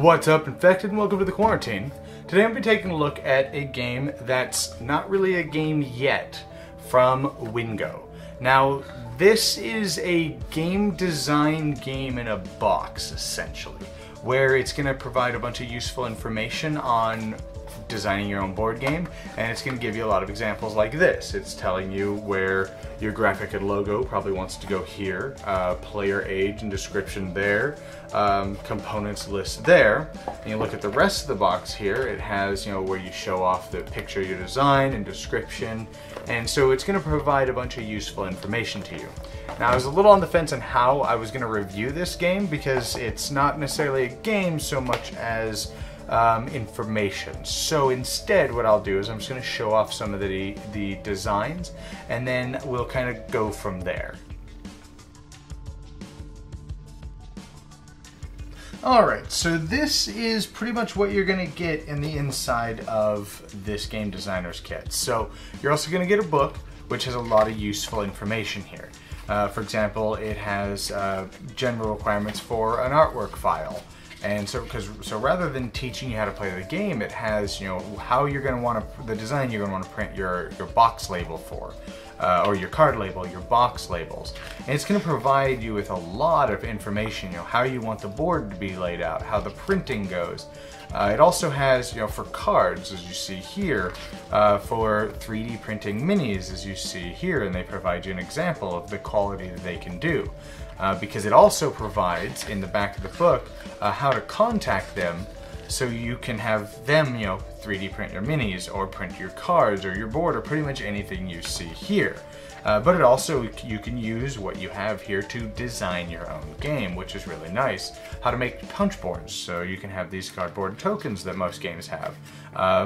What's up, Infected, and welcome to the Kwarenteen. Today I'm going to be taking a look at a game that's not really a game yet, from WinGo. Now, this is a game design game in a box, essentially, where it's going to provide a bunch of useful information on designing your own board game, and it's going to give you a lot of examples like this. It's telling you where your graphic and logo probably wants to go here, player age and description there, components list there, and you look at the rest of the box here, it has, where you show off the picture of your design and description, and so it's going to provide a bunch of useful information to you. Now, I was a little on the fence on how I was going to review this game because it's not necessarily a game so much as information. So instead what I'll do is I'm just going to show off some of the designs, and then we'll kind of go from there. Alright, so this is pretty much what you're going to get in the inside of this game designer's kit. So you're also going to get a book which has a lot of useful information here. For example, it has general requirements for an artwork file. And so rather than teaching you how to play the game, it has, how you're going to want to, the design you're going to want to print your box label for, or your card label, your box labels. And it's going to provide you with a lot of information, how you want the board to be laid out, how the printing goes. It also has, for cards, as you see here, for 3D printing minis, as you see here, and they provide you an example of the quality that they can do. Because it also provides, in the back of the book, how to contact them so you can have them, 3D print your minis or print your cards or your board or pretty much anything you see here. But it also, you can use what you have here to design your own game, which is really nice. How to make punch boards, so you can have these cardboard tokens that most games have.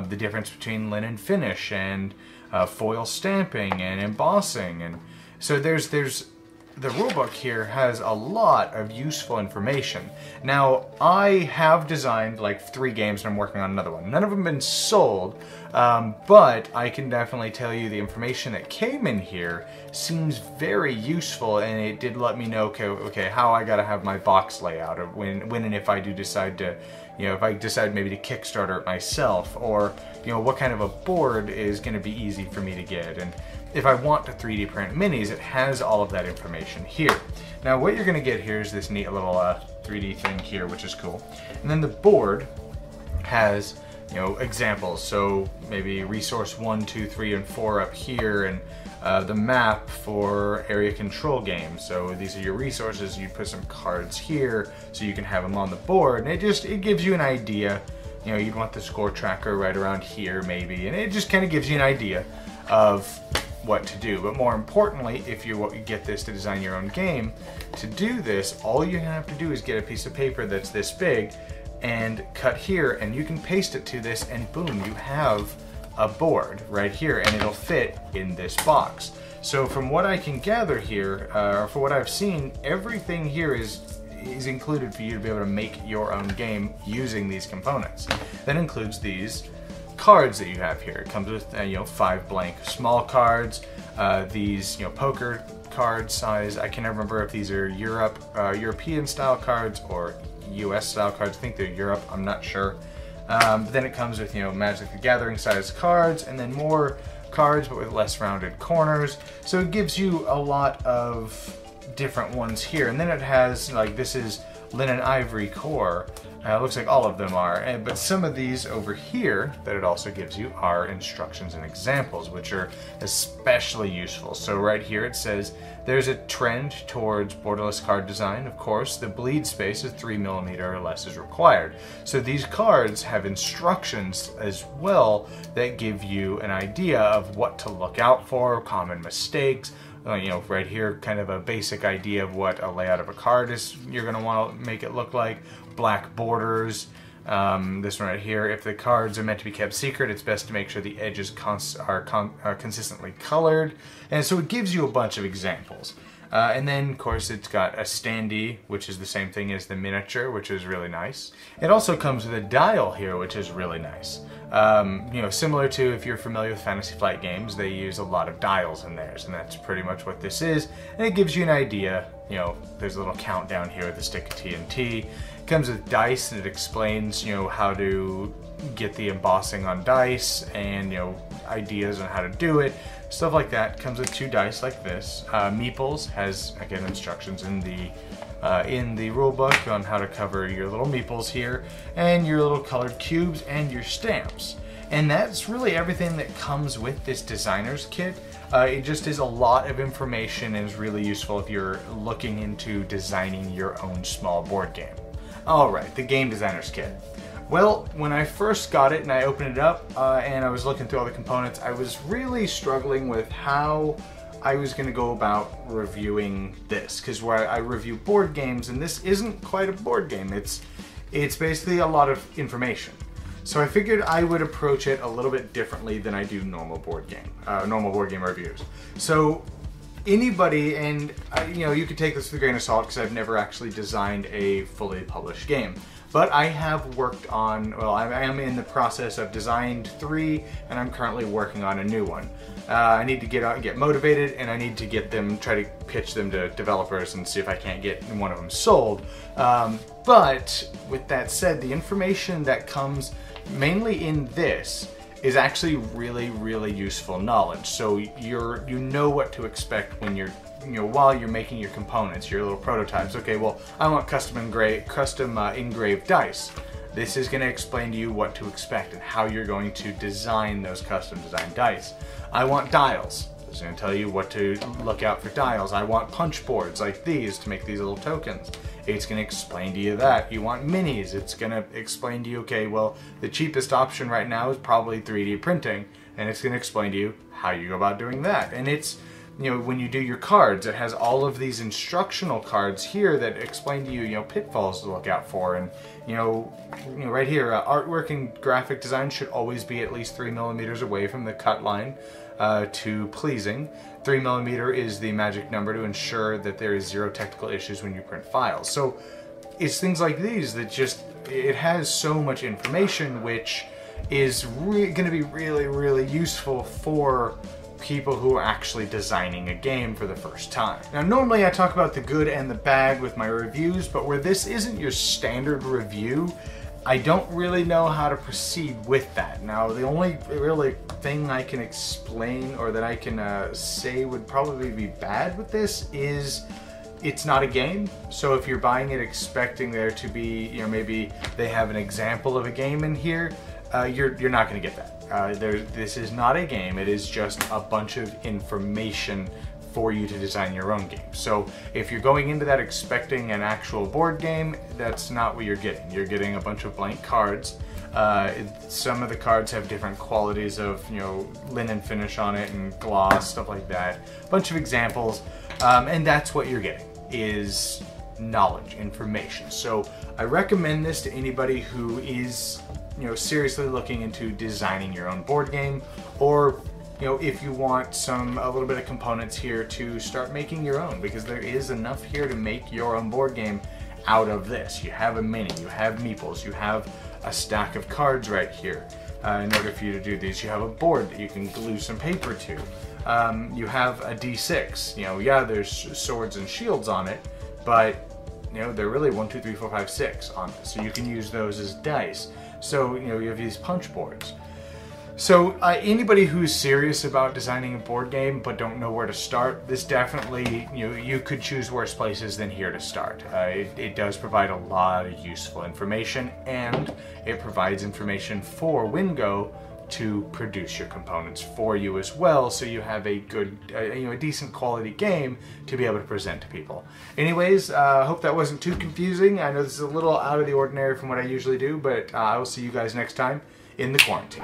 The difference between linen finish and foil stamping and embossing. And so the rulebook here has a lot of useful information. Now, I have designed like 3 games and I'm working on another one. None of them have been sold, but I can definitely tell you the information that came in here seems very useful, and it did let me know, okay, how I gotta have my box layout, or when and if I do decide to, if I decide maybe to Kickstarter it myself, or, what kind of a board is gonna be easy for me to get. And if I want to 3D print minis, it has all of that information here. Now, what you're going to get here is this neat little 3D thing here, which is cool. And then the board has, examples. So maybe resource 1, 2, 3, and 4 up here, and the map for area control games. So these are your resources. You put some cards here so you can have them on the board, and it gives you an idea. You'd want the score tracker right around here maybe, and it just kind of gives you an idea of what to do. But more importantly, if you get this to design your own game, to do this, all you have to do is get a piece of paper that's this big and cut here, and you can paste it to this, and boom, you have a board right here, and it'll fit in this box. So from what I can gather here, or for what I've seen, everything here is included for you to be able to make your own game using these components. That includes these cards that you have here. It comes with 5 blank small cards, these poker card size. I can never remember if these are European style cards or US style cards. I think they're Europe, I'm not sure. But then it comes with Magic the Gathering size cards, and then more cards but with less rounded corners. So it gives you a lot of different ones here. And then it has, like, this is linen ivory core. Looks like all of them are, but some of these over here that it also gives you are instructions and examples, which are especially useful. So right here it says there's a trend towards borderless card design. Of course, the bleed space of 3mm or less is required. So these cards have instructions as well that give you an idea of what to look out for, common mistakes. Right here, kind of a basic idea of what a layout of a card is. You're going to want to make it look like black borders. This one right here, if the cards are meant to be kept secret, it's best to make sure the edges are consistently colored. And so it gives you a bunch of examples. And then, of course, it's got a standee, which is the same thing as the miniature, which is really nice. It also comes with a dial here, which is really nice. You know, similar to if you're familiar with Fantasy Flight games, they use a lot of dials in theirs, and that's pretty much what this is. And it gives you an idea. You know, there's a little countdown here with a stick of TNT. It comes with dice, and it explains, you know, how to get the embossing on dice, and, you know, ideas on how to do it, stuff like that. Comes with 2 dice like this. Meeples has, again, instructions in the rule book on how to cover your little meeples here, and your little colored cubes, and your stamps. And that's really everything that comes with this designer's kit. It just is a lot of information and is really useful if you're looking into designing your own small board game. Alright, the game designer's kit. Well, when I first got it and I opened it up and I was looking through all the components, I was really struggling with how I was going to go about reviewing this, because where I review board games, and this isn't quite a board game, it's basically a lot of information. So I figured I would approach it a little bit differently than I do normal board game reviews. So anybody, and you know, you could take this with a grain of salt because I've never actually designed a fully published game. But I have worked on, well, I am in the process of designed 3, and I'm currently working on a new one. I need to get motivated, and I need to get them, try to pitch them to developers and see if I can't get one of them sold. But with that said, the information that comes mainly in this is actually really, really useful knowledge. So you know what to expect when you're, you know, while you're making your components, your little prototypes. Okay, well, I want custom engraved dice. This is going to explain to you what to expect and how you're going to design those custom designed dice. I want dials. It's going to tell you what to look out for dials. I want punch boards like these to make these little tokens. It's going to explain to you that. You want minis. It's going to explain to you, okay, well, the cheapest option right now is probably 3D printing, and it's going to explain to you how you go about doing that. And it's, you know, when you do your cards, it has all of these instructional cards here that explain to you, you know, pitfalls to look out for. And, you know right here, artwork and graphic design should always be at least 3 millimeters away from the cut line to pleasing. 3 millimeter is the magic number to ensure that there is 0 technical issues when you print files. So it's things like these that just, it has so much information, which is going to be really, really useful for people who are actually designing a game for the first time. Now, normally I talk about the good and the bad with my reviews, but where this isn't your standard review, I don't really know how to proceed with that. Now, the only really thing I can explain, or that I can say would probably be bad with this, is it's not a game. So if you're buying it expecting there to be, you know, maybe they have an example of a game in here, you're not going to get that. This is not a game. It is just a bunch of information for you to design your own game. So if you're going into that expecting an actual board game, that's not what you're getting. You're getting a bunch of blank cards. Some of the cards have different qualities of, you know, linen finish on it and gloss, stuff like that. A bunch of examples, and that's what you're getting, is knowledge, information. So I recommend this to anybody who is, you know, seriously looking into designing your own board game, or, you know, if you want a little bit of components here to start making your own, because there is enough here to make your own board game out of this. You have a mini, you have meeples, you have a stack of cards right here. In order for you to do these, you have a board that you can glue some paper to. You have a D6. You know, yeah, there's swords and shields on it, but, you know, they're really 1, 2, 3, 4, 5, 6 on it. So you can use those as dice. So, you know, you have these punch boards. So anybody who's serious about designing a board game but don't know where to start, this definitely, you know, you could choose worse places than here to start. It does provide a lot of useful information, and it provides information for WinGo to produce your components for you as well, so you have a good, you know, a decent quality game to be able to present to people. Anyways, I hope that wasn't too confusing. I know this is a little out of the ordinary from what I usually do, but I will see you guys next time in the quarantine.